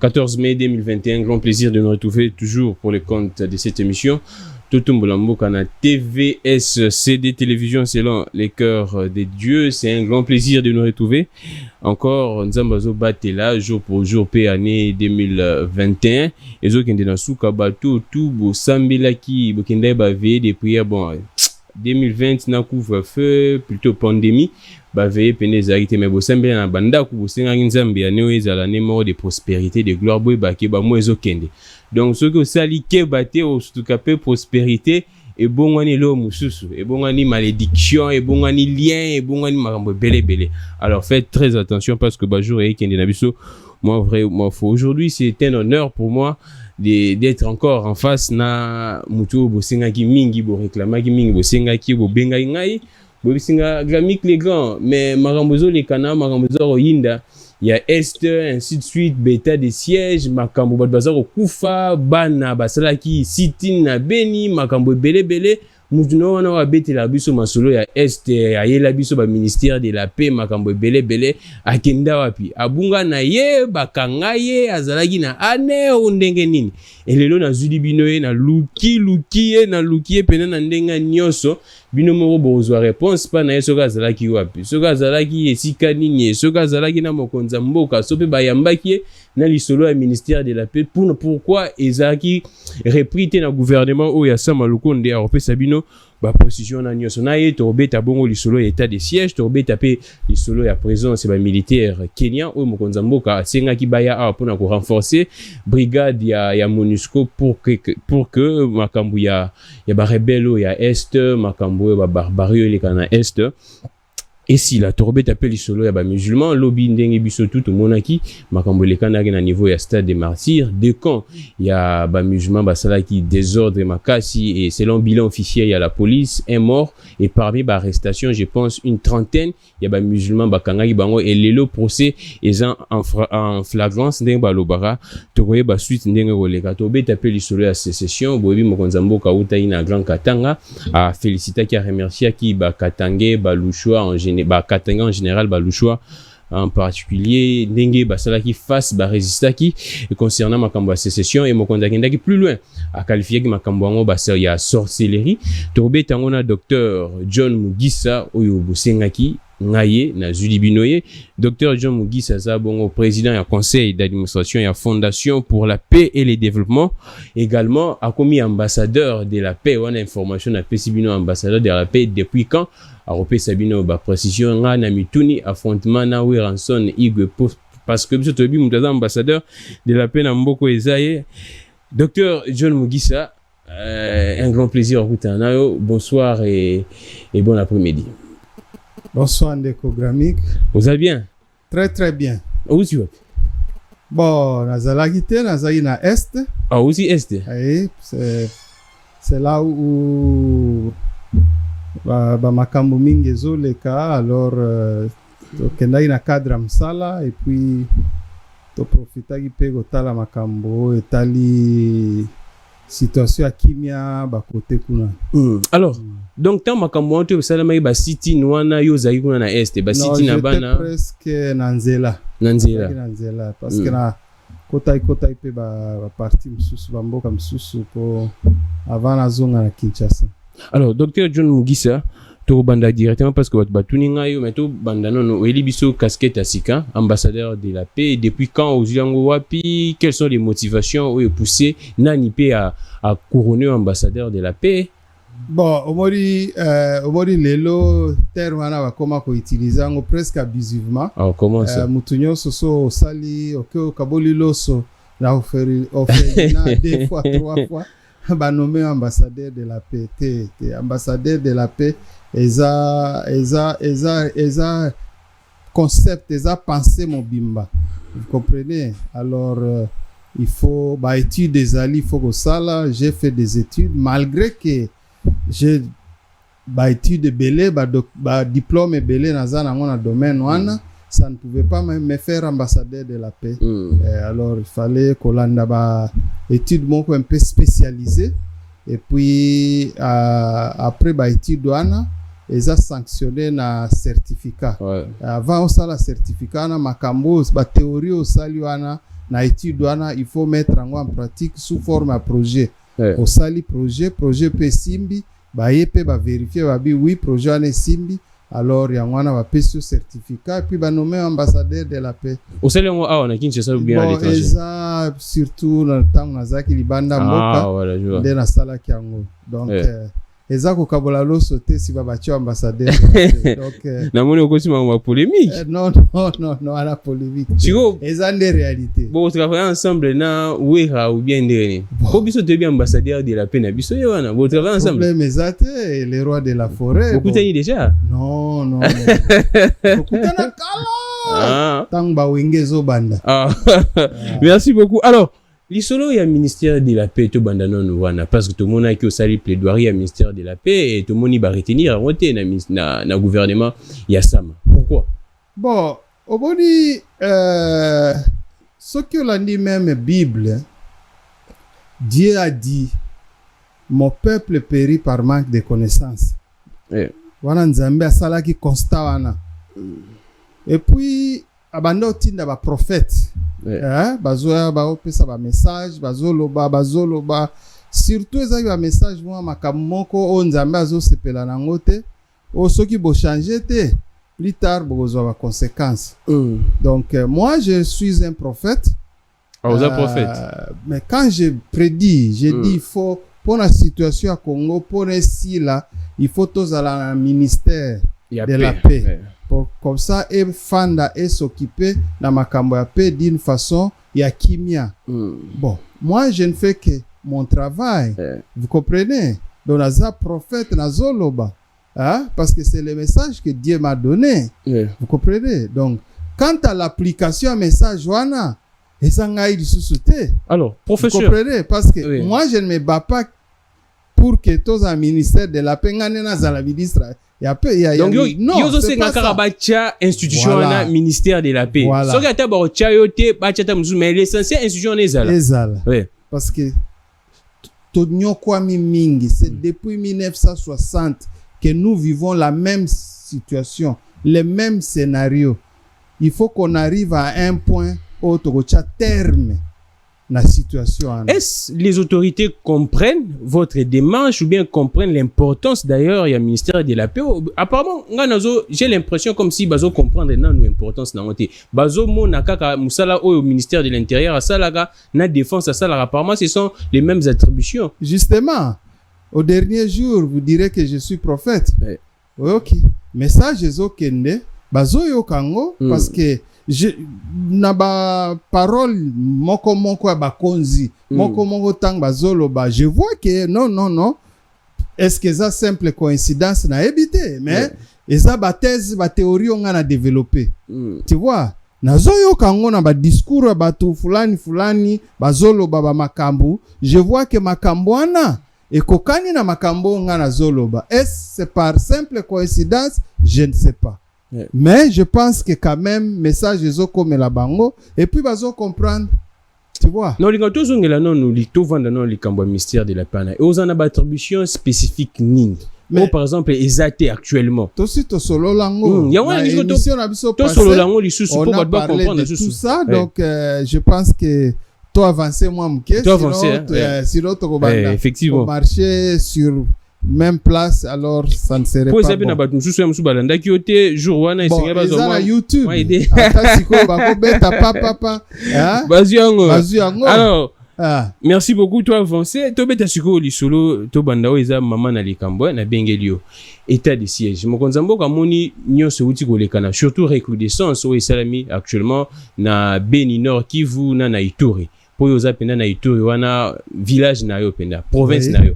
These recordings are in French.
14 mai 2021, grand plaisir de nous retrouver toujours pour les comptes de cette émission. Tout Mbolambo Kana TVS CD Télévision selon les cœurs des dieux. C'est un grand plaisir de nous retrouver. Encore, Nzambazo Batela, jour pour jour, P année 2021. Et zo kende na souka bateau, tout, bo sambelaki, bo kende ba veiller des prières, bon, 2020 na couvre-feu, plutôt pandémie. Ba veiller pene zarité, mais bo sambela na banda ku bo senga Nzambe ya neo ezala ne mort de prospérité, de gloire, boy ba ke ba mo ezo kende. Donc ce que ça li ke bate au tout cas prospérité et bon ani lo mususu et bon ani malédiction et bon ani lien et bon ani makambo belé. Alors faites très attention parce que jour et kende na biso moi faux. Aujourd'hui c'est un honneur pour moi d'être encore en face na mutu bo sengaki mingi bo réclamaki mingi bo sengaki bo benga ngai bo singa gramik les grands mais makambozo les kana makambozo yinda. Il y a Esther, ainsi de suite, bêta des sièges, makambo bazar au Kufa, bana basalaki, sitin na beni, makambo belé, mutuno wana wa bete la biso masolo ya Esther, ya yela biso ba ministère de la paix, makambo belé, akenda wapi. Abunga na ye, bakanga ye, azalaki na ane o ndenge nini. Elelo na zudi binoye na luki pena na ndenga nyoso. Bino moko bozwa réponse pa na yeso kazalaki wapi soka azalaki esika nini soka azalaki na mokonza mboka sope bayambaki na lisolo ya ministère de la paix pourquoi ezaki reprité na gouvernement o ya Sama Lukonde a repesa bino ba position na nyoso na ye to beta bongo lisolo ya état de siège to beta pe lisolo ya présence ba militaire Kenya o mokonza mboka senga ki baya a pona ko renforcer brigade ya MONUSCO pour que makambu ya ba rebelle ya est makambu ba barbarie les kana est. Et si la torbette appelle solo ya ba musulman lobby ndenge biso tout monaki makambo le kana na niveau ya stade des martyrs de camp ya ba musulman ba salaki désordre makasi et selon bilan officiel ya la police un mort et parmi ba arrestation je pense une trentaine ya ba musulman ba kangaki bango et lelo procès en flagrance ndenge ba lobara tokoye ba suite ndenge koleka torbette appelle solo ya sécession boyebi mokonza mboka uta ina grand katanga a féliciter qui a remercier qui ba katange ba lushwa Katanga en général, Lushwa en particulier, Ndenge Basalaki face Resistaki concernant Makambo sécession et Mokonda Kendaki plus loin a qualifié que Makambo il y a sorcellerie. Tobe Tangona docteur John Mugisa Oyo Bosengaki Ngaye na Zuli Binoye. Docteur John Mugisa Zabongo, président du conseil d'administration et fondation pour la paix et le développement. Également, a commis ambassadeur de la paix. On a information à Pesibino ambassadeur de la paix depuis quand? A repé Sabino ba précision nga na mituni affrontement na Wiranson Igwe parce que biso tobi mutaza ambassadeur de la paix na mboko ezaye. Docteur John Mugisa, un grand plaisir à vous nayo. Bonsoir et bon après-midi. Bonsoir Ndeko Gramik. Vous allez bien? Très bien. Où tu vas? Bon, nazalaki na Est. Ah, aussi Est. Oui, c'est là où makambo mingi ezoleka alors tokendaki na cadre msala et puis toprofitaki pe kotala makambo etali situation ya kimia bakote kuna. Alors donc tant makambo onto salama ba city nwana yo zaki kuna na Est ba city na bana presque na nzela parce que na kota pe ba parti msusu ba mboka msusu po avant na zonga na Kinshasa. Alors, docteur John Mugisa, tu banda directement parce que tu n'as pas de banda non, Elibiso casquette à Sika, ambassadeur de la paix. Depuis quand aux Yango Wapi, quelles sont les motivations ou pousser Nani P à couronner ambassadeur de la paix? Bon, au mori lelo terme wana bakoma ko utiliser ngo presque abusivement. Alors comment ça? Mutunyo soso sali ok kaboli loso na offrir na deux fois trois fois. Nommé ambassadeur de la paix, ambassadeur de la paix, eza concept, eza pensée mon bimba. Vous comprenez? Alors, il faut, études des alliés, il faut que ça là, j'ai fait des études, malgré que j'ai, études belé, diplôme belé, dans un domaine, ça ne pouvait pas me faire ambassadeur de la paix. Alors, il fallait qu'on ait études un peu spécialisées. Et puis, après, études douane, ils ont sanctionné un certificat. Ouais. Avant, on a le certificat, on a théorie, on a na étude wana il faut mettre en pratique sous forme à projet. Au sali projet peut simbi ba yepe ba vérifier ba bi oui projet wana simbi alors yango wana ba pesi certificat et puis ba nommer ambassadeur de la paix. Au sali on a na Kinshasa ou bien à l'étranger. Eza surtout dans le temps nazaki libanda mboka. Voilà, je vois. De na sala kiango. Donc eza ko kabola lo sauter si ba batio ambassadeur. Donc na moni okosi ma polémique. Non, à la polémique. Chico, eza des réalités. Bon, travailler ensemble na wera ou bien ndeni. Ko biso te bien ambassadeur de la paix na biso yana. Bon, travailler ensemble. Problème ezate les rois de la forêt. Beaucoup tani déjà. Non. Beaucoup tana kala. Tang ba wengezo banda. Merci beaucoup. Alors, l'isolo il y a ministère de la paix to banda non wana parce que tout le monde a qui au sali plaidoirie à ministère de la paix et tout le monde va retenir voter na gouvernement il y a ça. Pourquoi? Bon, au boni ce que l'a dit même Bible, Dieu a dit mon peuple périt par manque de connaissances. Wana nzambe asala ki constat wana. Et puis abanda tinda ba prophète. Bazoya ba opesa ba message bazoloba surtout ezaki ba message moi makamoko o nzambe azo sepela nango te o soki bo changer te plus tard bozo ba conséquences. Donc moi je suis un prophète. Vous êtes prophète. Mais quand je prédis, je dis il faut pour la situation à Congo pour ici là, il faut tous aller à un ministère de la paix. Comme ça et fanda et s'occuper dans makambo ya paix d'une façon ya kimia. Bon, moi je ne fais que mon travail. Vous comprenez? Donc naza prophète nazoloba. Parce que c'est le message que Dieu m'a donné. Vous comprenez? Donc quant à l'application à message wana ezangai du sous-souté. Alors, professeur, vous comprenez? Parce que moi je ne me bats pas pour que tous un ministère de la paix ngane na za ministre. Donc yo c'est nga karabacha institution na ministère de la paix. So ka ta ba cha yo te ba cha ta muzu mais l'essentiel institution ezala. Oui. Parce que tonyo kwa mingi c'est depuis 1960 que nous vivons la même situation, les mêmes scénarios. Il faut qu'on arrive à un point où tokocha terme la situation. Est-ce les autorités comprennent votre démarche ou bien comprennent l'importance d'ailleurs il y a ministère de la paix? Apparemment j'ai l'impression comme si bazo comprendre nan importance na ngote bazo mona kaka musala au ministère de l'intérieur asalaga na défense asalaga apparemment ce sont les mêmes attributions. Justement au dernier jour vous direz que je suis prophète. OK message ezo kende bazo yo kango parce que na ba parole moko ya bakonzi moko tang bazolo ba je vois que non est-ce que ça simple coïncidence na ebité mais eza ba thèse ba théorie on a développé tu vois nazoyo kango na ba discours ya batu fulani bazolo ba makambu je vois que makambo ana ekokani na makambo nga na zoloba est-ce c'est par simple coïncidence je ne sais pas. Mais je pense que quand même message ezo comme la bango et puis bazo comprendre tu vois. Non les gars tous ngela non nous li to vanda non li kambo ministère de la paix et aux en attribution spécifique ning. Mais par exemple ezate actuellement. To si to solo lango. Ya wana ni to solo lango li sous pour pas comprendre tout ça donc je pense que toi avancer moi m'ke sinon to banda. Effectivement. Marcher sur même place alors ça ne serait pas bon. Na batu mususu ya musu balanda ki ote jour wana esenga bazo moi YouTube ata siko bako beta papa bazu yango alors merci beaucoup toi avancé to beta siko lisolo to banda o eza mama na likambo na bengelio état de siège mokonza mboka moni nyonso uti kolekana surtout recrudescence o esalami actuellement na Beni Nord Kivu na Ituri po yoza penda na Ituri wana village na yo penda province na yo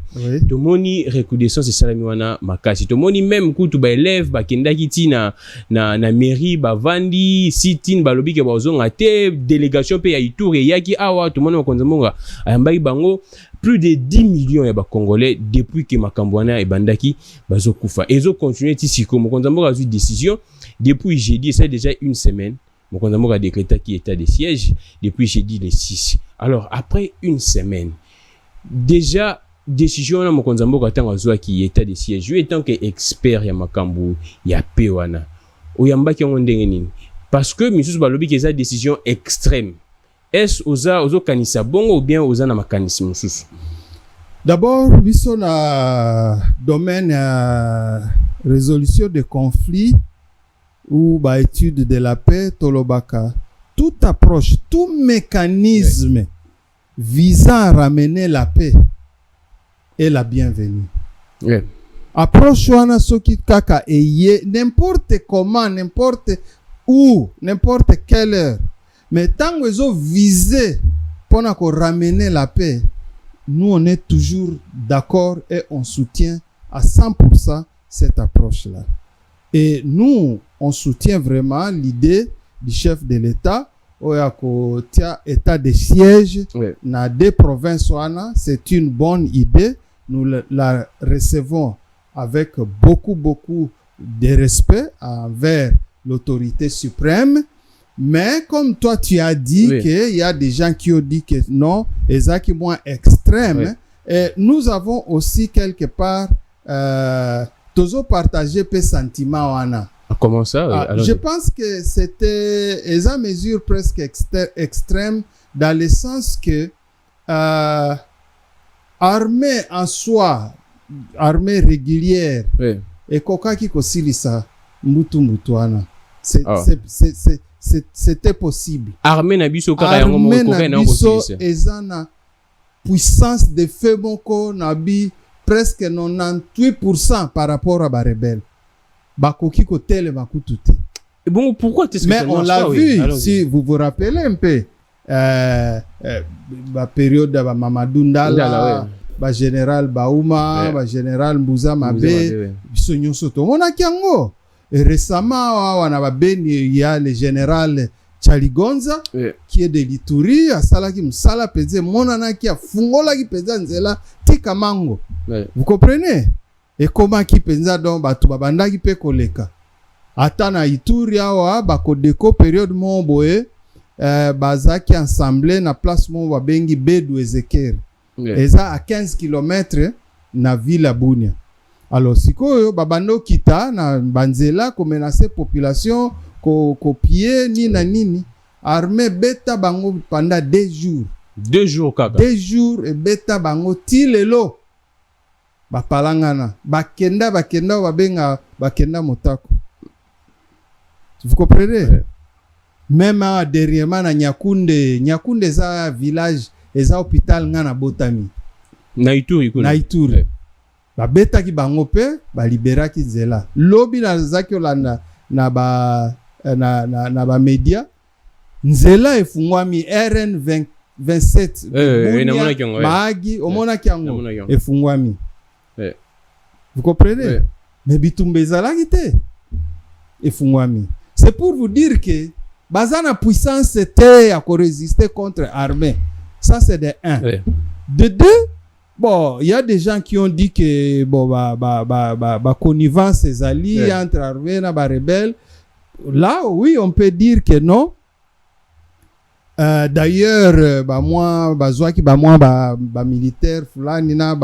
to moni recrudescence esalami wana makasi to moni même kutu ba élève ba kendaki ti na mairie ba vandi sitin ba lobi ke ba ozonga te délégation pe ya Ituri yaki awa to moni makonza monga ayambaki bango plus de 10 millions ya ba congolais depuis que makambo wana ebandaki bazo kufa ezo continuer ti siko mokonza monga azu décision depuis jeudi c'est déjà une semaine. Mokonza Mboka a décrété qu'il état de siège depuis jeudi le 6. Alors, après une semaine, déjà, décision na Mokonza Mboka tanga zoa qui état de siège. Lui étant que expert ya makambu ya pewana. Oyamba ki ngondenge nini. Parce que Misusu balobi que ça décision extrême. est-ce ozo kanisa bongo ou bien oza na makanisi mosusu? D'abord, biso na domaine résolution de conflits ou étude de la paix tolobaka, toute approche, tout mécanisme visant à ramener la paix est la bienvenue. Approche wana soki kaka eye n'importe comment, n'importe où, n'importe quelle heure, mais tant que zo visé pour ramener la paix, nous on est toujours d'accord et on soutient à 100% cette approche-là. Et nous, on soutient vraiment l'idée du chef de l'État, au état de siège dans des provinces. C'est une bonne idée. Nous la recevons avec beaucoup de respect envers l'autorité suprême. Mais comme toi, tu as dit qu'il y a des gens qui ont dit que non, et qui moins extrême. Et nous avons aussi quelque part toujours partagé peu sentiments. Comment ça? Je pense que c'était une mesure presque extrême dans le sens que armée en soi, armée régulière, et koka ki kosilisa mutuana. C'était possible. Armée na biso kaka yango mo koka na kosilisa. Ezana puissance de feu moko nabi presque 98% par rapport à Barebel. Bakoki kotele bakutute. Et bon, pourquoi t'es Mais on l'a vu, si vous vous rappelez un peu, la période de Mamadou Ndala, général Baouma, général Mbouza Mabé, Bisonyo Soto. On a kiango. Et récemment, il y a le général Chaligonza, qui est de l'Ituri, à Salaki Msala Peze, Monana qui a Fungola qui pèse Nzela, Tikamango. Vous comprenez? Et comment qui pensa donc batu babanda qui peut koleka atana Ituri awa bakodeko période mon boye bazaki ensemble na place mon babengi Bedu Ezeker eza à 15 km na ville Bunia. Alors sikoyo babando kita na banzela ko menacer population ko copier ni na nini armée beta bango pendant 2 jours. 2 jours kaka. 2 jours et beta bango tilelo. Bapalangana bakenda babenga bakenda motako. Vous comprenez? Même dernièrement na Nyakunde za village eza hôpital ngana botami na Ituri babeta ki bango pe ba libera ki nzela lobi na zaki olanda na ba media nzela efungwami RN 27 maagi omona kiango efungwami. Vous comprenez? Mais bitumbe ezalaki te efungwami. C'est pour vous dire que bazana puissance était à résister contre armée. Ça c'est de 1. De 2, bon, il y a des gens qui ont dit que bon connivence ces alliés entre armée et rebelles. Là oui, on peut dire que non. D'ailleurs moi militaire fulani na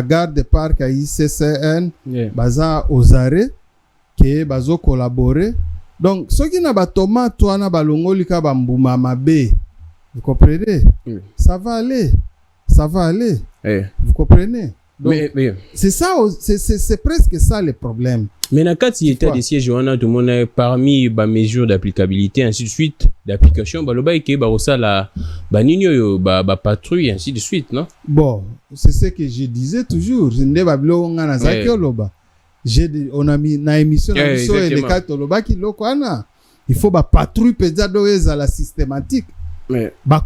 garde de parc à ICCN baza aux arrêts que bazo collaborer. Donc ceux qui na tomate toi na balongoli ka bambuma mabe. Vous comprenez? Ça va aller. Vous comprenez? Donc, mais c'est ça, c'est presque ça le problème. Mais dans le état de siège, on a tout le monde parmi les mesures d'applicabilité, ainsi de suite, d'application, la patrouille, ainsi de suite, non? Bon, c'est ce que je disais toujours. On a mis dans l'émission, il faut patrouille à la systématique.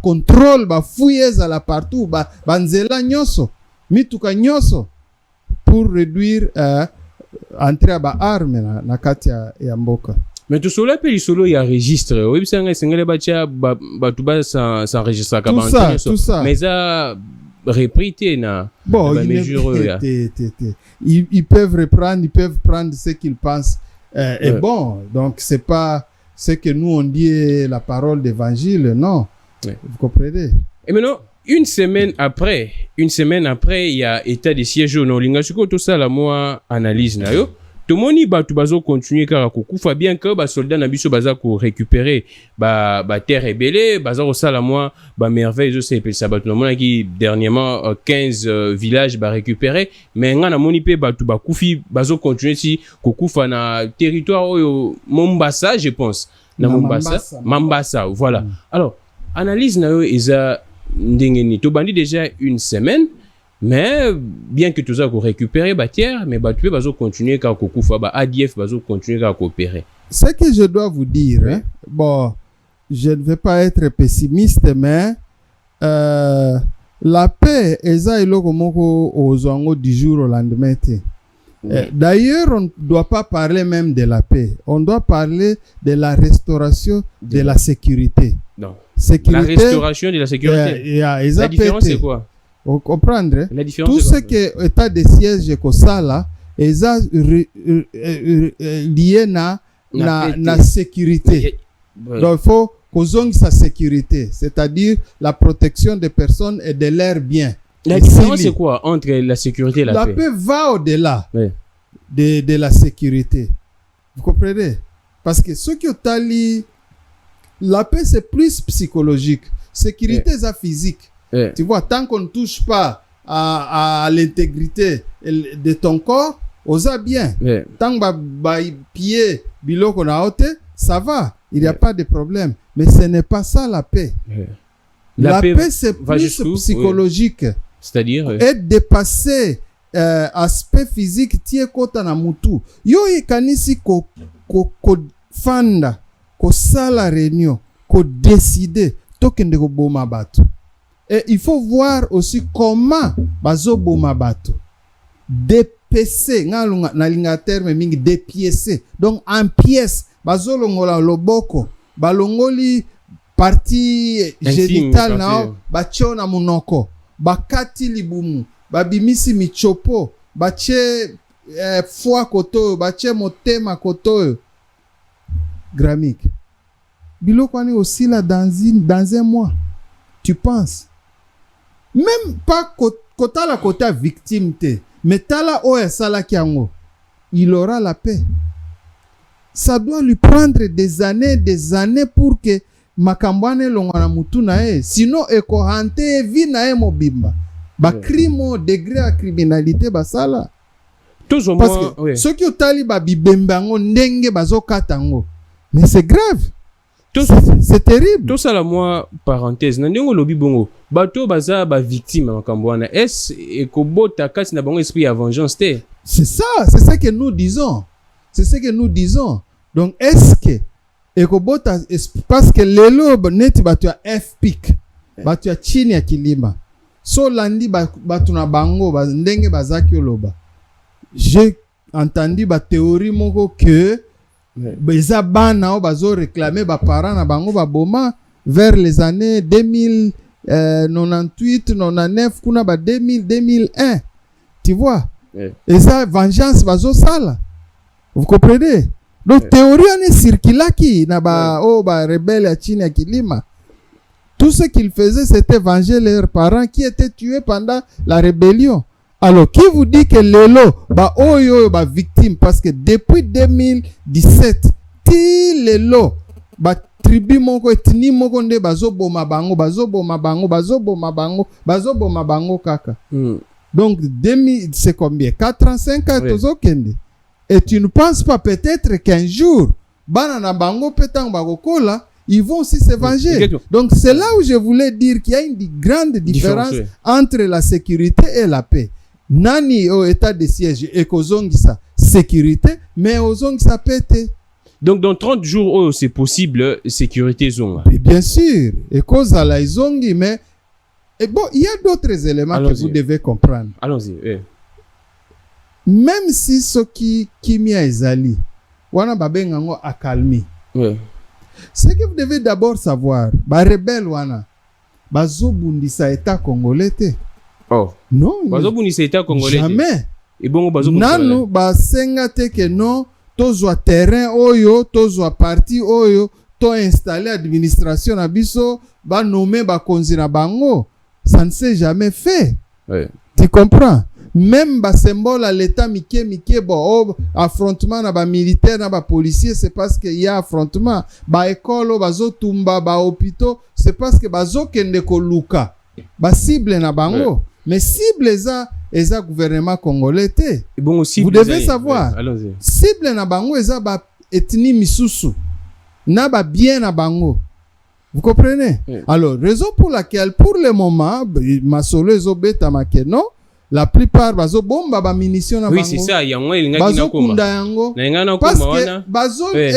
Contrôle, fouille à la partout, nzela nyoso, mituka nyoso, pour réduire entrer à armes na kati ya mboka. Mais tout cela peut solo il y a registre. Oui, c'est un single batia batuba s'enregistre tout ça. Mais ça reprité na bon, ils peuvent reprendre, ils peuvent prendre ce qu'ils pensent et bon, donc c'est pas ce que nous on dit la parole d'évangile, non. Vous comprenez? Et maintenant, une semaine après, il y a état de siège au Nolingasuko, tout ça, la moi analyse na yo. tomoni bato bazo continuer kaka kokufa bien que ba soldat na biso baza ko récupérer ba terre ebele baza ko sala moi ba merveille zo se pesa bato na mona ki dernièrement 15 villages ba récupérer mais nga na moni pe bato ba kufi bazo continuer si kokufa na territoire oyo Mombasa je pense na Mambasa voilà alors analyse na yo eza ndenge ni to bandi déjà une semaine. Mais bien que tout ça qu'on récupère bâtir, mais tu peux continuer à kokufa ba ADF continuer à coopérer. Ce que je dois vous dire, hein, bon, je ne vais pas être pessimiste, mais la paix est ça aux ango du jour au lendemain. D'ailleurs, on ne doit pas parler même de la paix. On doit parler de la restauration de la sécurité. Non. La restauration de la sécurité. La différence c'est quoi? Vous comprendre la différence tout ce que état de siège que ça là est lié na sécurité. Donc il faut qu'on ait sa sécurité, c'est-à-dire la protection des personnes et de leurs biens. La différence c'est quoi entre la sécurité et la paix? La paix va au-delà de la sécurité. Vous comprenez? Parce que ce qui est la paix c'est plus psychologique, sécurité c'est physique. Tu vois, tant qu'on ne touche pas à l'intégrité de ton corps, on va bien. Tant que pied, biloko na haute, ça va. Il n'y a pas de problème. Mais ce n'est pas ça la paix. La paix c'est plus psychologique. C'est-à-dire être dépassé aspect physique tie kota na mutu. Yo ikanisi ko fanda, ko sala réunion, ko décider tokende ko boma bato. Et il faut voir aussi comment bazo boma bato. Dépecé, na linga terme mingi dépiécé. Donc en pièces, bazo longola loboko, balongoli partie génitale na bacho na munoko, bakati libumu, babimisi michopo, bache foie koto, bache motema koto. Gramique. Biloko ani aussi là dans un mois. Tu penses? Même pas kota la kota victime te, mais tala oya sala kiango, il aura la paix. Ça doit lui prendre des années pour que makambwane longana mutu na e, sinon eko hante vi na e mobimba. Ba crime degré à criminalité basala. Parce que ceux qui otali ba bibembango ndenge bazo katango. Mais c'est grave. C'est terrible. Tout ça la moi parenthèse. Nandingo lobi bongo. Bato baza ba victime makambwana. Est ekobota kasi na bango esprit à vengeance te. C'est ça que nous disons. C'est ce que nous disons. Donc est-ce que ekobota parce que lelo neti bato ya FPIC. Bato ya chini ya kilima. So landi bato na bango ndenge bazaki oloba. J'ai entendu ba théorie moko que beza bana bazo réclamer ba parents na bango ba boma vers les années 2098 99 kuna ba 2001 tu vois et ça vengeance bazo sala vous comprenez donc théorie ane circulaki na ba ba rebelle ya chini ya kilima tout ce qu'ils faisaient c'était venger leurs parents qui étaient tués pendant la rébellion. Alors, qui vous dit que lelo ba oyo ba victime parce que depuis 2017 ti lelo ba tribu moko etni moko nde bazo boma bango kaka. Donc c'est combien 4 ans 5 ans tozo kende. Et tu ne penses pas peut-être qu'un jour bana na bango petang bakokola ils vont aussi se venger. Donc c'est là où je voulais dire qu'il y a une grande différence entre la sécurité et la paix. Nani au état de siège et kozongisa sécurité mais ozongisa pété. Donc dans 30 jours c'est possible sécurité zone. Et bien sûr et cause à la zongi mais et bon il y a d'autres éléments que vous devez comprendre. Allons-y. Même si ce qui kimia ezali wana babenga ngo accalmie. Ce que vous devez d'abord savoir ba rebelle wana bazobundisa état congolais te. Oh. Non. Bazobundisa état congolais. Jamais. Et bon bazobundisa. Nanu basenga te que non tozwa terrain oyo tozwa parti oyo to installer administration na biso ba nommer ba konzi na bango. Ça ne s'est jamais fait. Tu comprends? même ba symbole à l'état mike bon affrontement na ba militaire na ba policier, c'est parce que y a affrontement. Ba école bazo tumba ba hôpitaux, c'est parce que bazo kende ko luka ba cible na bango. Mais cible eza gouvernement congolais te. Bon aussi vous devez savoir. Allons-y. Cible na bango eza ba ethnie misusu na ba bien na bango. Vous comprenez? Alors, raison pour laquelle, pour le moment, Masolo ezobeta makeno, la plupart bazo bomba ba munitions na bango. Oui, c'est ça, il y a moins il bazo kunda yango. Parce que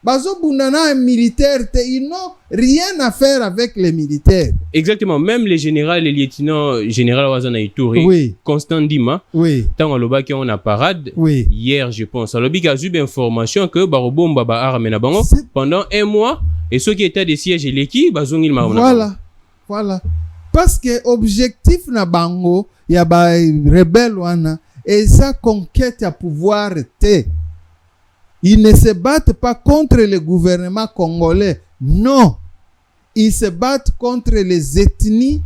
bazo bundana militaire, ils n'ont rien à faire avec les militaires. Exactement, même les généraux, les lieutenants, général Wazana Ituri, Constant Dima, tant aloba qui on a parade, hier je pense, alobi a eu l'information que barobomba ba arme na bango pendant un mois. Et ceux qui étaient des sièges et l'équipe, voilà. Parce que objectif na bango, y a ba rebelle wana, et ça conquête à pouvoir te. Ils ne se battent pas contre le gouvernement congolais, non. Ils se battent contre les ethnies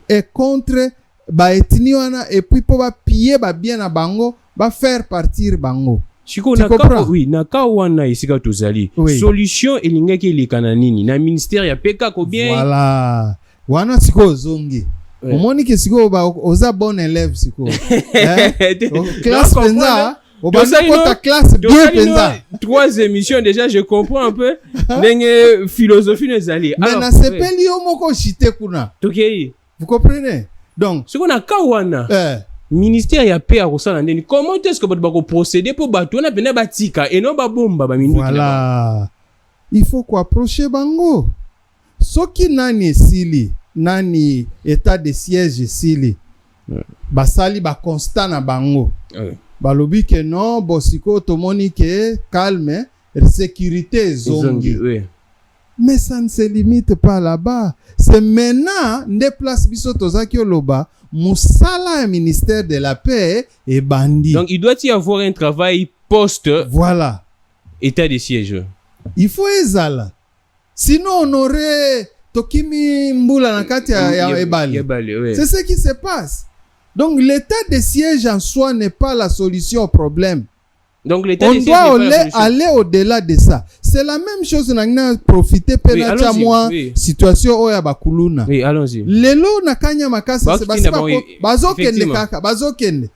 et contre ba ethnie wana, et puis pour ba piller ba bien na bango, ba faire partir bango. Chiko naka wana isika tozali solution elingaki elekana nini na ministère ya peka ko bien voilà wana siko zongi omoni ke siko ba oza bon élève siko classe penza obasa ta classe bien penza 3 émissions déjà je comprends un peu nenge philosophie nezali mais na sepeli yo moko chité kuna tokei vous comprenez donc siko naka wana ministère ya paix à Rosala ndeni comment est-ce que vous procéder pour bato na pena batika et non ba bomba ba minute voilà il faut quoi approcher bango soki nani esili nani état de siège esili basali ba constat na bango balobi que non bosiko tomoni que calme sécurité zongi mais ça ne se limite pas là-bas, c'est maintenant des places biso tozaki oloba Moussala, ministère de la paix et bandit. Donc il doit y avoir un travail post voilà état de siège. Il faut ezala. Sinon on aurait tokimi mbula na kati ya ebali. C'est ce qui se passe. Donc l'état de siège en soi n'est pas la solution au problème. Donc l'état on doit aller au-delà de ça. C'est la même chose na profiter penacha moi situation oya bakuluna. Oui, allons-y. Lelo na kanya makasi c'est bazokende kaka bazokende.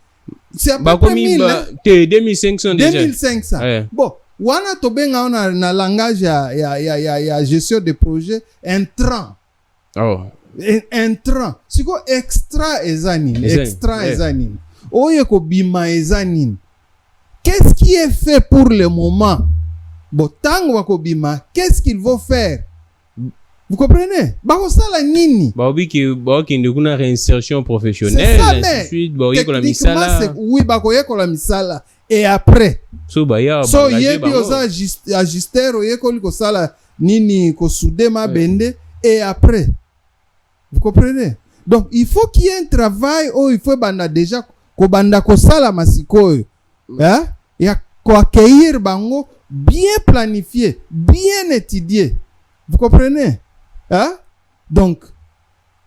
C'est à peu près 2500 déjà. 2500. Bon, wana tobenga na langage ya gestion de projet intrant. Intrant. Siko extra ezanine, extra ezanine. Oye ko bima ezanine. Qu'est-ce qui est fait pour le moment? Botango wakobima, qu'est-ce qu'ils vont faire? Vous comprenez? Bakosala nini? Baobi ki ndekuna réinsertion professionnelle, ainsi de suite, la misala. Oui, bakoye ko la misala. Et après, so yebi oza ajuster oyeko liko sala nini ko soudema bende et après. Vous comprenez? Donc il faut qu'il y ait un travail il faut banda déjà ko banda ko sala masikoyo. Il y a quoi accueillir bango bien planifié, bien étudié. Vous comprenez? Donc,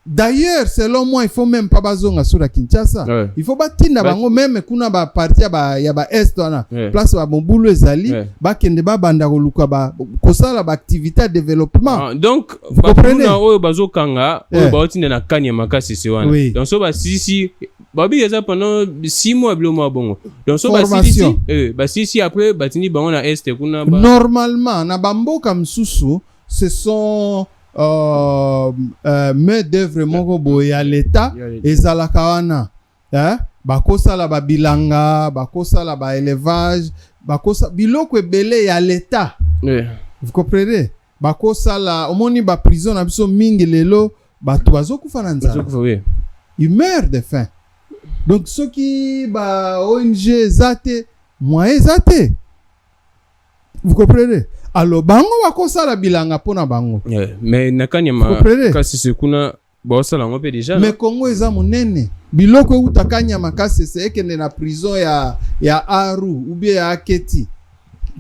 d'ailleurs, selon moi, il faut même pas bazonga sur la Kinshasa. Il faut batinda bango même kuna ba partir ya ba est wana. Place ba bombulu ezali, ba kende ba banda ko luka ba kosala ba activité de développement. Donc, vous comprenez? Oyo bazokanga, oyo baotinda na kanya makasi se wana. Donc so ba sisi babi yeza pendant 6 mois biloma bongo. Donc so ba sisi après batini bango na est kuna ba normalement na bamboka msusu ce sont main d'œuvre moko boye ya l'état ezalaka wana bakosala babilanga bakosala ba élevage bakosa biloko ebele ya l'état. Vous comprenez? Bakosala omoni ba prison na biso mingi lelo bato bazokufa na nzala. Ils meurent de faim. Donc ceux qui ba ONG zate moyen zate. Vous comprenez? Alors bango bakosala bilanga pona bango. Mais nakanyama kasi sekuna bosala ngope déjà. Mais Congo eza monene. Biloko utakanya makase c'est ekende na prison ya Aru ou bien ya Aketi.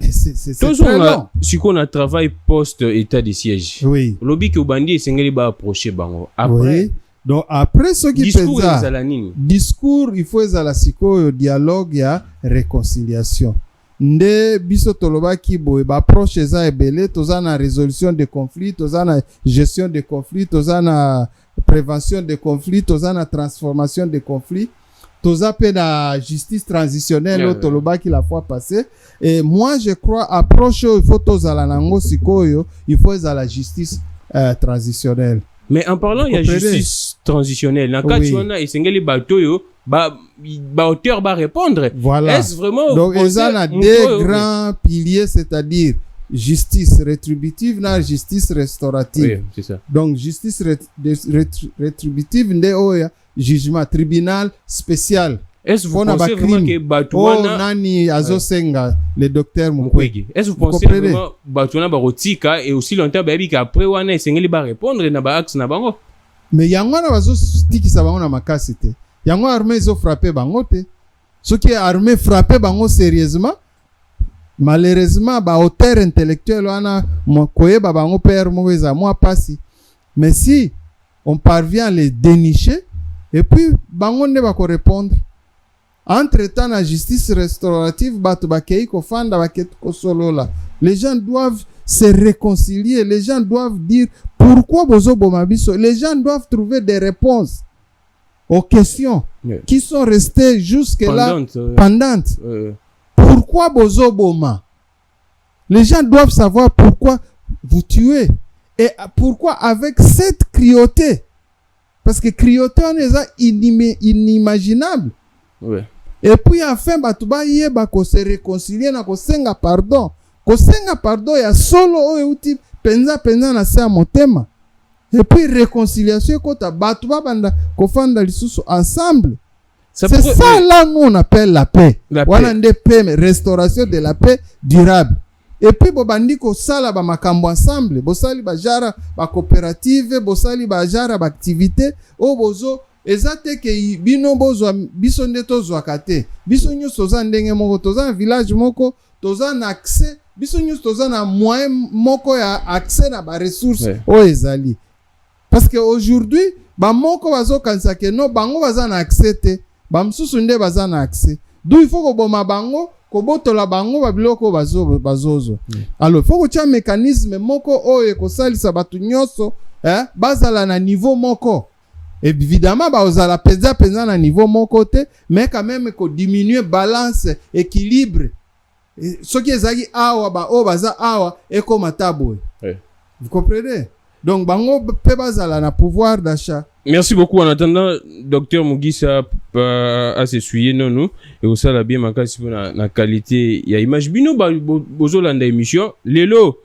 C'est très long. Si on a travail post état de siège. Oui. Lobi ki obandi esengeli ba approcher bango. Après Donc après ce qui discours pensa discours il faut ezala sikoyo dialogue ya réconciliation nde biso tolobaki boye ba approche eza ebele toza na résolution de conflits toza na gestion de conflits toza na prévention de conflits toza na transformation de conflits toza pe na justice transitionnelle tolobaki la fois passée et moi je crois approche il faut tozala nango sikoyo il faut ezala justice transitionnelle. Mais en parlant, il y a justice transitionnelle. Dans le cas où on a essayé bateau, auteur va répondre. Voilà. Est-ce vraiment... Donc, il y a deux grands piliers, c'est-à-dire justice rétributive et justice restaurative. Oui, c'est ça. Donc, justice rétributive, jugement, tribunal spécial. Est-ce que vous pensez vraiment que Batouana... nani azosenga le docteur Mukwege. Est-ce que vous pensez vraiment que Batouana barotika et aussi longtemps qu'après wana esengeli ba répondre na ba axe na bango? Mais yango na bazo tikisa bango na makasi te. Yango armée zo frapper bango te. Ce qui est armée frapper bango sérieusement. Malheureusement ba auteur intellectuel wana koyeba bango père moweza moi pasi. Mais si on parvient à les dénicher et puis bango ne va ko répondre. Entre-temps, la justice restaurative, les gens doivent se réconcilier, les gens doivent dire pourquoi Bozo Bomabiso. Les gens doivent trouver des réponses aux questions qui sont restées jusque-là pendantes. Pourquoi Bozo Boma? Les gens doivent savoir pourquoi vous tuez et pourquoi avec cette cruauté. Parce que cruauté, on est inimaginable. Ouais. Et puis enfin batuba yeba ko se réconcilier na ko senga pardon ya solo outi penza na sa motema et puis réconciliation kota batuba banda ko fanda lisusu ensemble. C'est ça là nous on appelle la paix. Voilà nde paix, restauration de la paix durable. Et puis bobandi ko sala ba makambo ensemble, bosali ba jara ba coopérative, bosali ba jara ba activité o bozo ezate ke bino bozwa biso nde tozwaka te biso nyonso toza ndenge moko toza na village moko toza na accès biso nyonso toza na moyen moko ya accès na ba ressources o ezali parce que aujourd'hui ba moko bazokanisa ke no bango baza na accès te ba msusu nde baza na accès d'où il faut ko boma bango ko botola bango ba biloko bazozo alors il faut ko tia mécanisme moko oyo ko salisa batu nyonso bazala na niveau moko. Évidemment, vous allez peser à niveau mon côté, mais quand même, que diminuer balance, équilibre. Ce qui est awa awa et comme tabou. Vous comprenez? Donc, bango peut bazala na pouvoir d'achat. Merci beaucoup. En attendant, docteur Mugisa à s'essuyer non et aussi la bien makasi pour la qualité. Il y a image bino bozo landa émission. Lelo,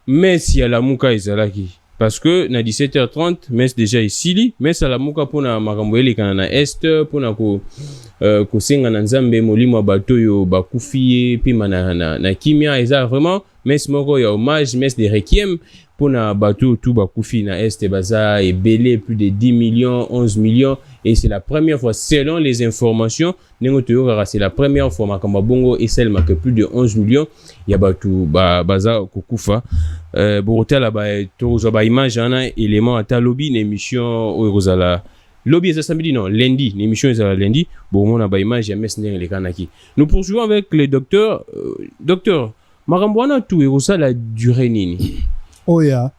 mais si à la muka ezalaki. Parce que na 17h30 mais déjà ici mais ça la muka pona makambo ele kana na est pona ko senga na nzambe molimo bato yo bakufie pima na kimia eza vraiment mais moko ya hommage mais de requiem pona bato tout bakufi na est baza et belé plus de 10 millions 11 millions et c'est la première fois selon les informations c'est la première fois makambo bongo et seulement que plus de 11 millions ya bato baza kokufa borotala ba tozo ba image ana élément ata lobby une émission oyozala lobby est samedi non lundi une émission est lundi bon on a ba image ya mes ndenge le kanaki. Nous poursuivons avec le docteur docteur makambo wana tout oyozala durée nini oya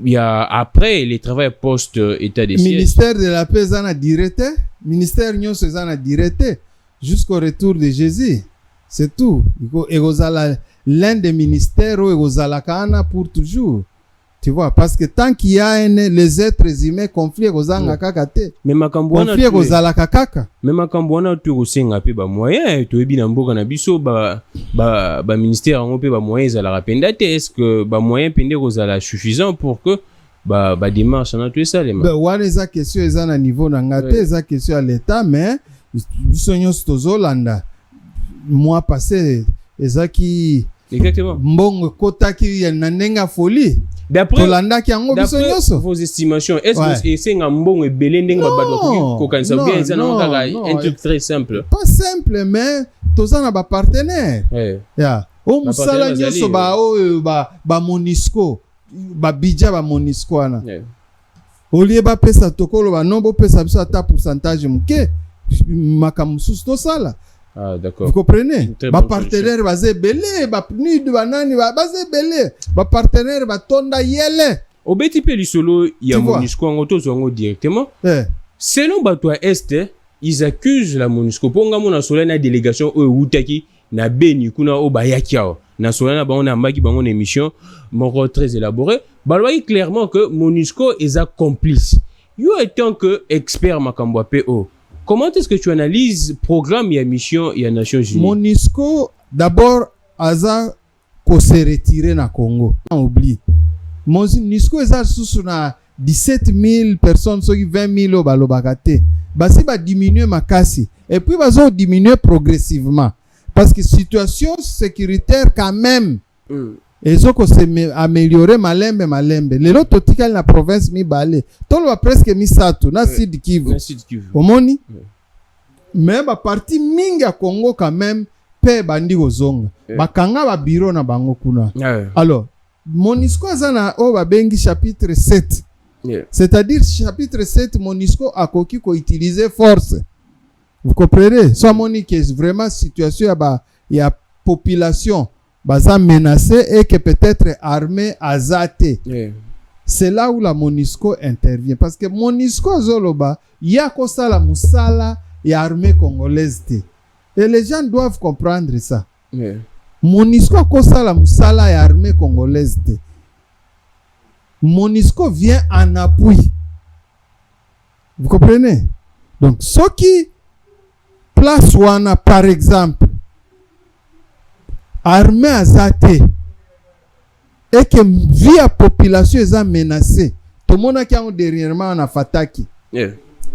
il y a après les travaux post état de siège ministère de la paix en a directeur ministère nyonso en a directeur jusqu'au retour de Jésus c'est tout oyozala l'un des ministères où Egozalakana pour toujours. Tu vois, parce que tant qu'il y a les êtres humains conflits Egozanga kakate. Mais makambwana conflit Egozalaka kaka. Mais makambwana tu osenga pe ba moyen to ebi na mboka na biso ba ministère ngo pe ba moyen za la rapendate est-ce que ba moyen pende Egozala suffisant pour que ba démarche na tout ça les ben wana eza question eza na niveau na ngate eza question à l'état mais biso nyonso tozolanda mois passé ezaki exactement mbongo kotaki na nenga folie d'après vos estimations est-ce que c'est un mbongo ebele ndenge babado ko kanisa bien ça non un truc très simple pas simple mais toza na ba partenaire o musala nyoso ba MONUSCO ba bidja ba MONUSCO ana olie bapesa tokolo non bopesa biso ata pourcentage muke makambo susu tosala. Ah, d'accord. Vous comprenez? Ba partenaire baze belé, ba PNUD banani baze belé, ba partenaire ba tonda yele. Obeti pe lisolo ya MONUSCO ngoto zongo directement. Selon bato est, ils accusent la MONUSCO ponga mona solana délégation o utaki na beni kuna o bayakiao. Na solana ba on a maki bango une émission moko très élaborée. Baloi clairement que MONUSCO est complice. Yo étant que expert makambo PO. Comment est-ce que tu analyses programme et mission et Nations Unies? MONUSCO, d'abord, aza ko se retirer na Congo. On oublie. MONUSCO est sous na 17 000 personnes, so 20 000 balobakate. Basi ba diminuer makasi. Et puis bazo diminuer progressivement. Parce que situation sécuritaire quand même. Ezo ko se améliorer malembe. Lelo totikali na province mi balé. Tolo presque mi satu na Sud Kivu. Omoni? Mais ba parti mingi ya Congo quand même pe bandi kozonga. Bakanga ba bureau na bango kuna. Alors, MONUSCO azana o ba bengi chapitre 7. C'est-à-dire chapitre 7 MONUSCO akoki ko utiliser force. Vous comprenez? So moni que vraiment situation ya population baza menacé et que peut-être armée azate. C'est là où la MONUSCO intervient. Parce que MONUSCO zoloba, ya kosala musala ya armée congolaise. Et les gens doivent comprendre ça. MONUSCO kosala musala ya armée congolaise. MONUSCO vient en appui. Vous comprenez? Donc, ce qui place wana par exemple, armée azate et que via population est menacée. Tout le monde qui a dernièrement na fataki.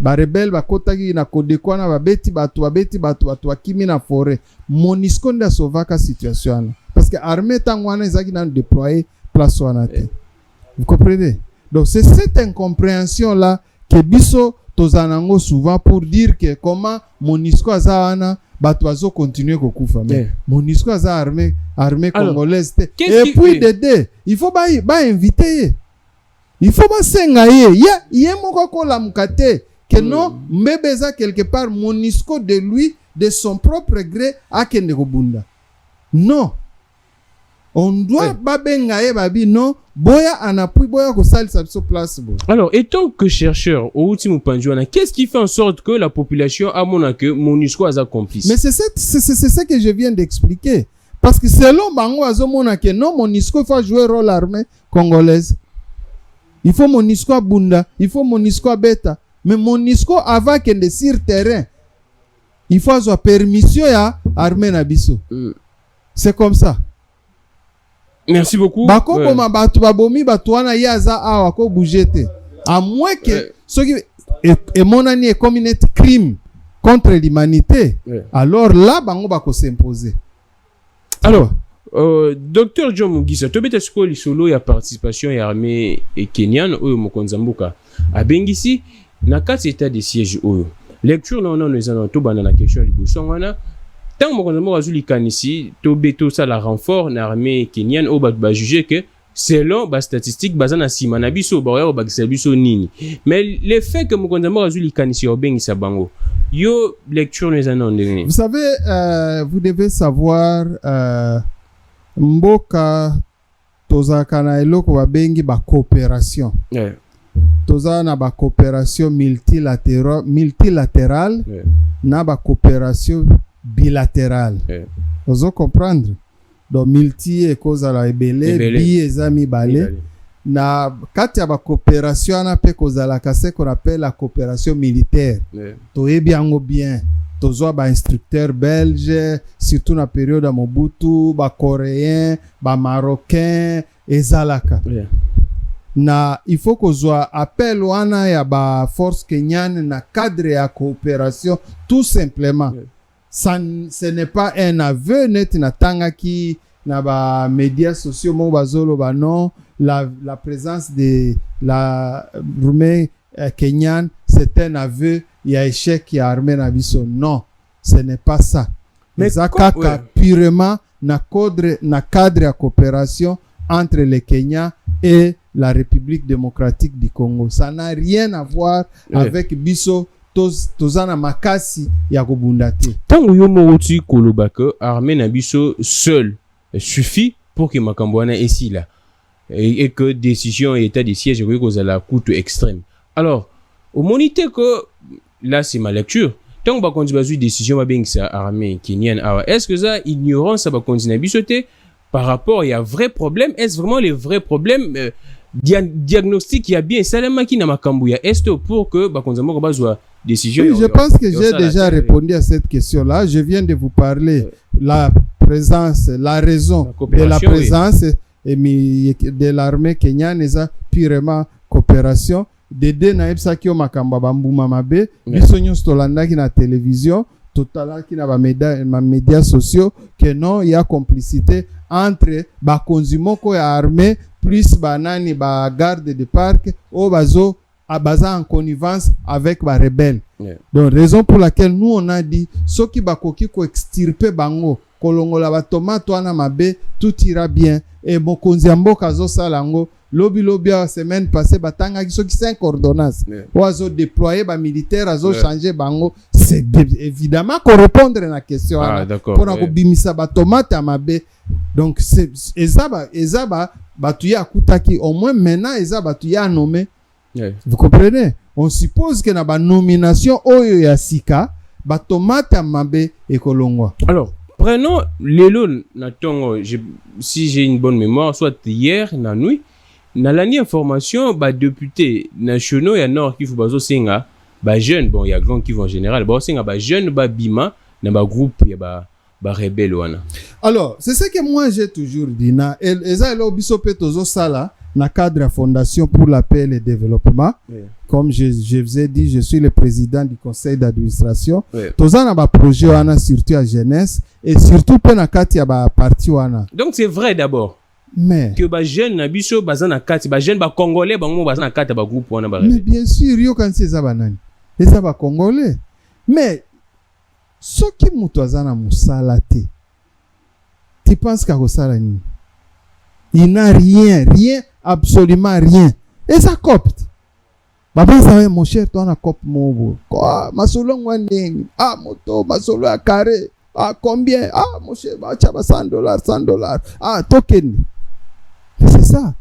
Ba rebelle ba kotaki na kodekwa na babeti batu akimi na forêt. MONUSCO nda sauvaka situation. Parce que armée tangwana ezaki na déployer place wana te. Vous comprenez? Donc c'est cette incompréhension là que biso tozanango souvent pour dire que comment MONUSCO azawana bato bazo continuer kokufa mais MONUSCO aza armée congolaise. Et puis Dédé, il faut ba inviter. Il faut ba senga ye moko ko la mukate que non mbebeza quelque part MONUSCO de lui de son propre gré akende kobunda. Non. On doit babengaye babi non boya en appui boya ko salisa biso place bo. Alors étant que chercheur au ultime panjouana, qu'est-ce qui fait en sorte que la population a mona que MONUSCO a complice? Mais c'est ce que je viens d'expliquer. Parce que selon bango azomona que non MONUSCO faut jouer rôle armée congolaise. Il faut MONUSCO bunda, il faut MONUSCO beta. Mais MONUSCO avant qu'elle sur terrain, il faut avoir permission ya armée na biso. C'est comme ça. Merci beaucoup. Bako boma batu babomi batu wana yaza awa ko bougete. À moins que ce qui et mon année est comme un crime contre l'humanité. Alors là bango bako s'imposer. Alors Docteur John Mugisa, to beta sko li solo ya participation ya armée et Kenyan oyo mokonzambuka. Abengisi na kati état de siège oyo. Lecture non nous en to bana na question liboso wana. Tant mokonzambuka azuli kanisi to beto ça la renfort na armée Kenyan o ba juger que selon ba statistique bazana sima na biso ba yo ba biso nini. Mais le fait que mokonzambuka azuli kanisi obengisa bango. Yo lecture nous en ndeni. Vous savez vous devez savoir mboka tozaka na eloko babengi ba coopération. Toza na ba coopération multilatérale na ba coopération bilatérale. Vous comprendre? Donc multi et cause à la ebele bi ezami balé na kati ya ba coopération na pe cause à la kase qu'on appelle la coopération militaire. To ebiango bien. Tozo ba instructeur belge surtout na période à Mobutu, ba coréen, ba marocain ezalaka. Na il faut qu'on soit appel wana ya ba force kenyane na cadre ya coopération tout simplement. Ça, ce n'est pas un aveu net na tangaki na ba médias sociaux mo bazolo ba non la présence de la armée kenyane c'est un aveu il y a échec qui a armé na biso. Non, ce n'est pas ça. Mais ça purement na cadre à coopération entre le Kenya et la République démocratique du Congo. Ça n'a rien à voir avec biso tozana makasi ya kobundate. Tango yo moti kolobaka armée na biso seul suffit pour que makambwana ici là et que décision et état de siège que à la coûte extrême. Alors, au monité que là c'est ma lecture. Tant qu'on va continuer à décision va bien que c'est armée kenyane. Est-ce que ça ignorance ça va continuer à bisoter par rapport il y a vrai problème? Est-ce vraiment les vrais problèmes diagnostic il y a bien seulement qui n'a makambuya est pour que bah continuer à avoir décision? Oui, je pense que j'ai déjà répondu à cette question-là. Je viens de vous parler la présence, la raison de la présence de l'armée kenyane est purement coopération. Dede na epsa ki o makamba bambuma mabe biso nyonso tolandaki na télévision totalaki na ba médias sociaux que non il y a complicité entre bakonzi moko ya armée plus banani ba garde de parc o bazo baza en connivence avec ba rebelle. Donc raison pour laquelle nous on a dit soki bakoki ko extirper bango kolongola ba tomate wana mabe tout ira bien et mokonzi mboka zo salango lobi la semaine passée batanga qui 5 ordonnances oazo déployer ba militaire azo changer bango. C'est évidemment qu'on répondre à la question pour na ko bimisa ba tomate mabe. Donc c'est ezaba batuya kutaki au moins maintenant ezaba batuya nommé. Vous comprenez? On suppose que na ba nomination oyo ya sika ba tomate mabe ekolongwa. Alors prenons lelo na tongo, si j'ai une bonne mémoire, soit hier na nuit na l'année information ba députés nationaux ya nord qui bazo singa ba jeune bon il y a grand qui vont en général ba singa ba jeune ba bima na ba groupe ya ba rebelle wana. Alors c'est ce que moi j'ai toujours dit na eza elo biso pe tozo sala na cadre la Fondation pour la paix et le développement. Comme je vous ai dit, je suis le président du conseil d'administration. Toza na ba projet wana surtout à jeunesse et surtout pe na kati ya ba parti wana. Donc c'est vrai d'abord mais que ba jeune na biso bazana kati ba jeune ba congolais bango bazana kati ba groupe wana ba. Mais bien sûr yo kan c'est za banani eza ba congolais mais soki mutu azana musala te tu penses ka kosala nini? Il n'a rien absolument rien et ça copte baba ça mon cher toi na cop mobo quoi masolo ngwandengi moto masolo ya carré combien mon cher ba cha $100 token. C'est ça.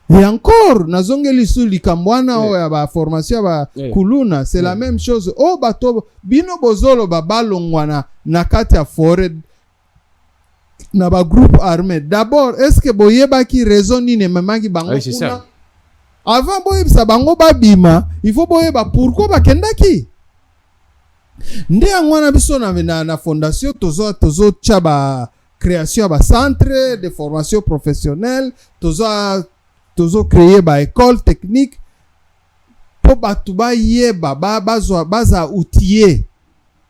Et encore, nazongeli sou likambwana o ya ba formation ba kuluna, c'est la même chose. Bato bino bozolo ba balongwana na kati ya forêt na ba groupe armé. D'abord, est-ce que boyeba ki raison ni ne memaki bango c'est ça. Avant boyeba bango ba bima, il faut boyeba pourquoi ba kendaki. Nde ngwana biso na fondation tozo chaba création ba centre de formation professionnelle tozo créer ba école technique pour batu ba yeba baza outiller.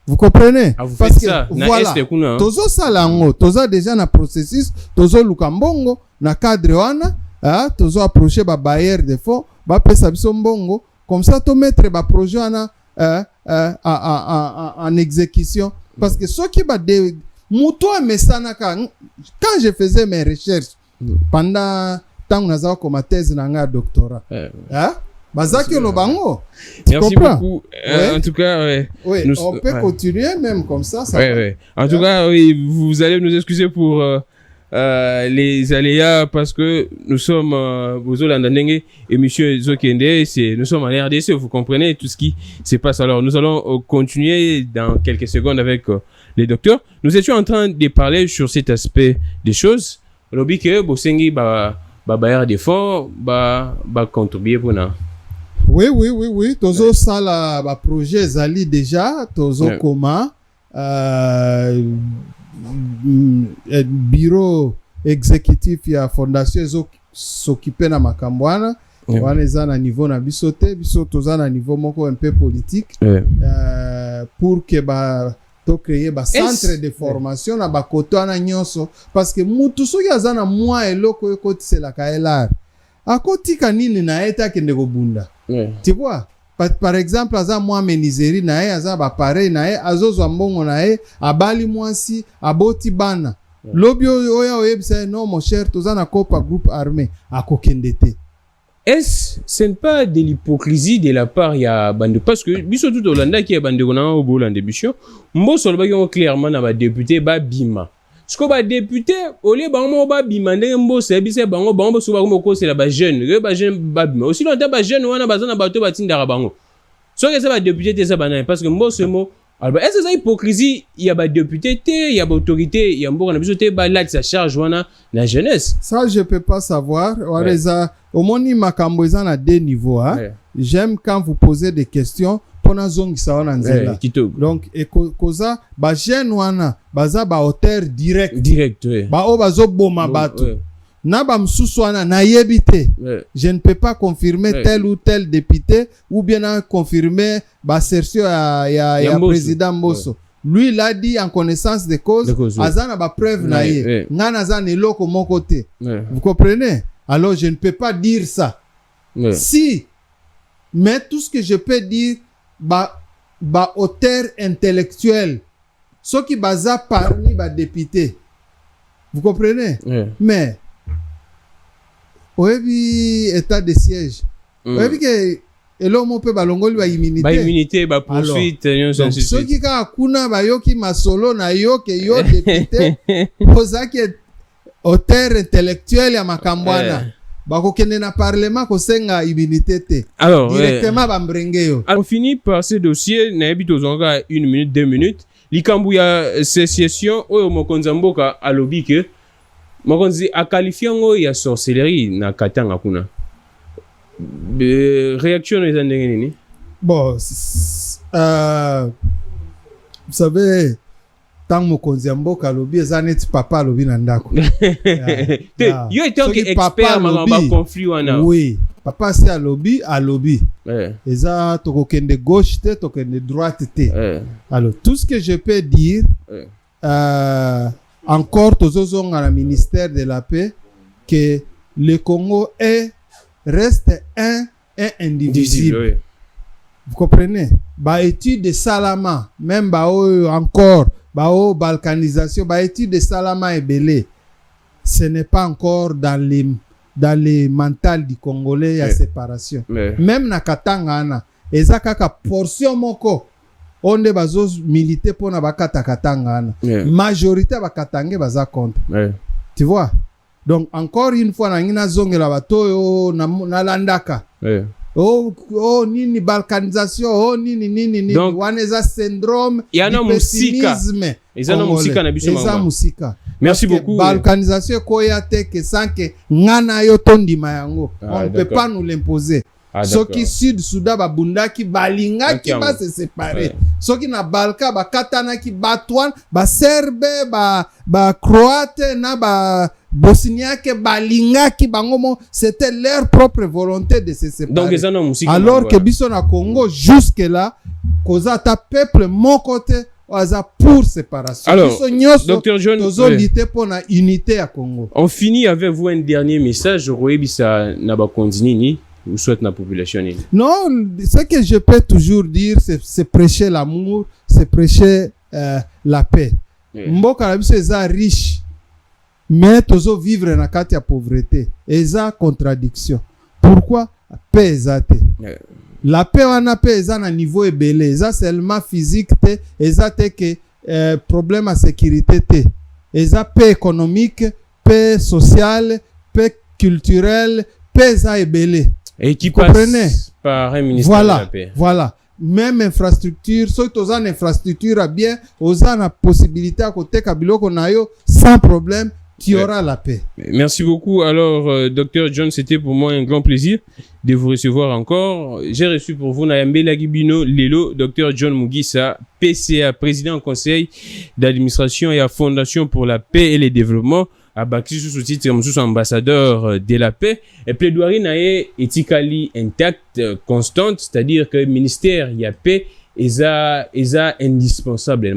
Vous comprenez? Parce que ça, voilà tozo salango tozo déjà na processus tozo lukambongo na cadre wana tozo approcher ba bailleur de fonds ba pesa biso mbongo comme ça to mettre ba projet wana en exécution parce que ceux qui Moutoua Messanaka, quand je faisais mes recherches, pendant tant que nous comme thèse dans doctorat, Bazaki Lobango. Merci beaucoup. En tout cas, on peut continuer même comme ça. En tout cas, vous allez nous excuser pour les aléas parce que nous sommes et monsieur Zokende, nous sommes en RDC, vous comprenez tout ce qui se passe. Alors, nous allons continuer dans quelques secondes avec les docteurs. Nous étions en train de parler sur cet aspect des choses. Robi que Bosengi ba des fonds ba contribuer pour nous. Oui. Tozo sala ba projet zali déjà tozo koma bureau exécutif ya fondation zo s'occuper na makambwana wana eza na niveau na biso te biso toza na niveau moko un peu politique pour que to créer ba centre de formation na ba kotana nyonso parce que mutu soki azana mwa eloko ekotisela ka elar akotika nini na eta kende kobunda. Tu vois par exemple aza mwa menuiserie na aza ba pareil na azozwa mbongo na abali mwasi aboti bana Lobby oya oyebisa non mon cher tozana kopa groupe armé akokende te. Est-ce ce n'est pas de l'hypocrisie de la part ya bande parce que biso tout Hollanda qui est bande kona au Hollande biso mboso ba yo clairement na ba député ba bima. Ce que ba député olé bango ba bima ndenge mboso ebise bango so ba ko c'est la ba jeune ba bima. Aussi longtemps ba jeune wana bazana bato batindara bango. So que ça ba député te ça banana parce que mboso mo alors est-ce que ça hypocrisie il y a ba député il y a ba autorité il y a mboka na biso te ba là sa charge wana la jeunesse. Ça je peux pas savoir. Au moni makambo eza na deux niveaux hein. Ouais. J'aime quand vous posez des questions pona zongisa wana nzela. Donc koza ba jeune wana baza ba auteur direct ouais. Ba o bazo boma bato. Ouais. Na ba msusu wana na yebite. Ouais. Je ne peux pas confirmer ouais. Tel ou tel député ou bien confirmer ba sertion ya président Mbosso. Ouais. Lui il a dit en connaissance de cause azana ba preuve na ye. Ngana za ne loko mon côté. Ouais. Vous comprenez? Alors je ne peux pas dire ça. Ouais. Si, mais tout ce que je peux dire, bah auteur intellectuel, ceux qui basent parmi les députés, vous comprenez? Ouais. Mais, oui, état de siège. Oui, que l'homme peut balongoli ba immunité. Ba immunité, ba poursuite. Donc ceux qui kakuna ba yo ki masolo na yo ke yo député, posa que auteur intellectuel ya makambwana bakokende na parlement kosenga immunité te directement bambrenge yo. On finit par ce dossier na ebito zonga 1 minute 2 minutes likambu ya session oyo mokonzi mboka alobi ke mokonzi akalifiango ya sorcellerie na katanga kuna réaction les ndenge nini? Bon vous savez tant mokonzi mboka lobi ezaneti papa lobi na ndako. Yo étant expert dans conflit wana. Oui, papa c'est alobi. Eza tokokende gauche te tokende droite te. Alors tout ce que je peux dire encore tozozonga na ministère de la paix que le Congo reste un indivisible. Vous comprenez? Ba étude de Salama même ba encore bao balkanisation ba étude de Salama et Belé ce n'est pas encore dans les mental du Congolais ya séparation même na Katanga ana eza kaka portion moko onde bazo militer pona bakata Katanga ana majorité bakatange baza contre tu vois donc encore une fois na ngina zongela batoyo na landaka oh nini balkanisation nini donc waneza syndrome du pessimisme ezana musika na biso mama musika merci beaucoup balkanisation koya te que sans que ngana yo tondima yango on ne peut pas nous l'imposer soki sud Soudan babundaki balingaki ba se séparer soki na balka bakatanaki batwan ba serbe ba croate na ba bosniaque balingaki bangomo c'était leur propre volonté de se séparer. Donc, alors que biso na Congo jusque là koza ta peuple mon côté oza pour séparation. Alors Dr John lutter pour la unité à Congo. On finit avec vous un dernier message roebisa na ba kontinini ou souhaite la population. Non, ce que je peux toujours dire c'est prêcher l'amour, c'est prêcher la paix. Mboka na biso eza riche mais tozo vivre na kati ya pauvreté eza contradiction. Pourquoi? Paix ezate. La paix wana paix eza na niveau ebele eza seulement physique te eza te que problème à sécurité te eza paix économique, paix sociale, paix culturelle, paix eza ebele et qui passe par un ministère de la paix. Voilà. Même infrastructure, soit aux en infrastructure à bien, aux en possibilité à côté kabiloko na yo sans problème. Tu auras la paix. Merci beaucoup. Alors, Dr John, c'était pour moi un grand plaisir de vous recevoir encore. J'ai reçu pour vous Nayambela Gibino Lelo, Dr John Mugisa, PCA, président du conseil d'administration et à Fondation pour la paix et le développement, à Bakisi sous titre ambassadeur de la paix. Et plaidoirie nae éthiquement intact, constante, c'est-à-dire que le ministère y a paix, est indispensable,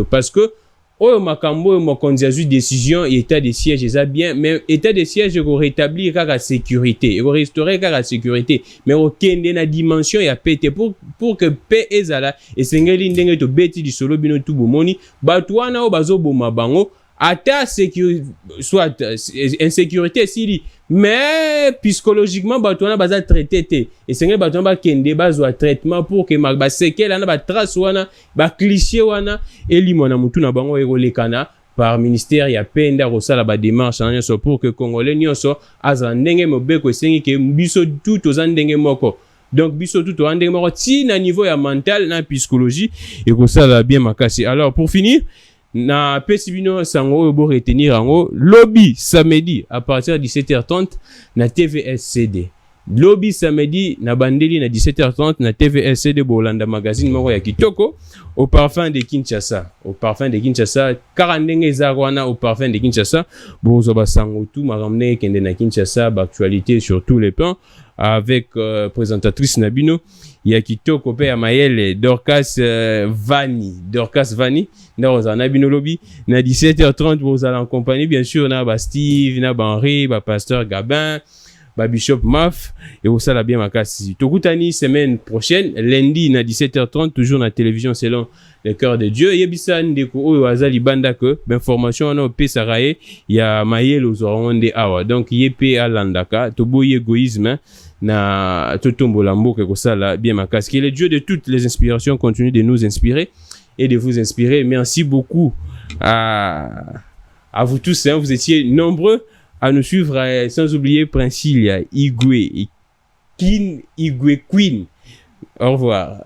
parce que oyo makambo mokonzi azui décision et état de siège eza bien mais état de siège ko rétablir kaka sécurité et ko restaurer kaka sécurité mais au kende na dimension ya paix pour que paix ezala et sengeli ndenge to beti di solo bino tu bomoni batu wana o bazo boma bango ata soit insécurité sili mais psychologiquement bato wana baza traité te esengeli bato wana bakende bazwa traitement pour que basekele wana batrace wana bacliché wana elimo na mutu na bango ekolekana par ministère ya penda kosala badémarche na nyonso pour que congolais nyonso azala ndenge mobeko esengi ke biso tu toza ndenge moko. Donc biso tu toza ndenge moko ti na niveau ya mental na psychologie ekosala bien makasi. Alors pour finir na pesi bino sango oyo bo retenir yango lobby samedi à partir de 17h30 na TVSCD. Lobby samedi na bandeli na 17h30 na TVSCD Bolanda magazine moko ya kitoko au parfum de Kinshasa. Au parfum de Kinshasa karandenge zarwana au parfum de Kinshasa bozo basango tout maramne kende na Kinshasa actualité sur tous les plans avec présentatrice Nabino ya kitoko pe ya mayele Dorcas Vani na Nabino lobby na 17h30 vous allez en compagnie bien sûr na ba Steve na Henri ba pasteur Gabin ba Bishop Maf et vous ça bien makasi tokutani semaine prochaine lundi na 17h30 toujours na télévision selon le cœur de Dieu yebisa ndeko oyo azali banda que information na pesa raye ya mayele ozoronde awa donc yepe alandaka toboyi égoïsme na totombola mboka kosala bien makasi que le Dieu de toutes les inspirations continue de nous inspirer et de vous inspirer. Merci beaucoup à vous tous hein, vous étiez nombreux à nous suivre sans oublier Princilia Igwe Queen. Au revoir.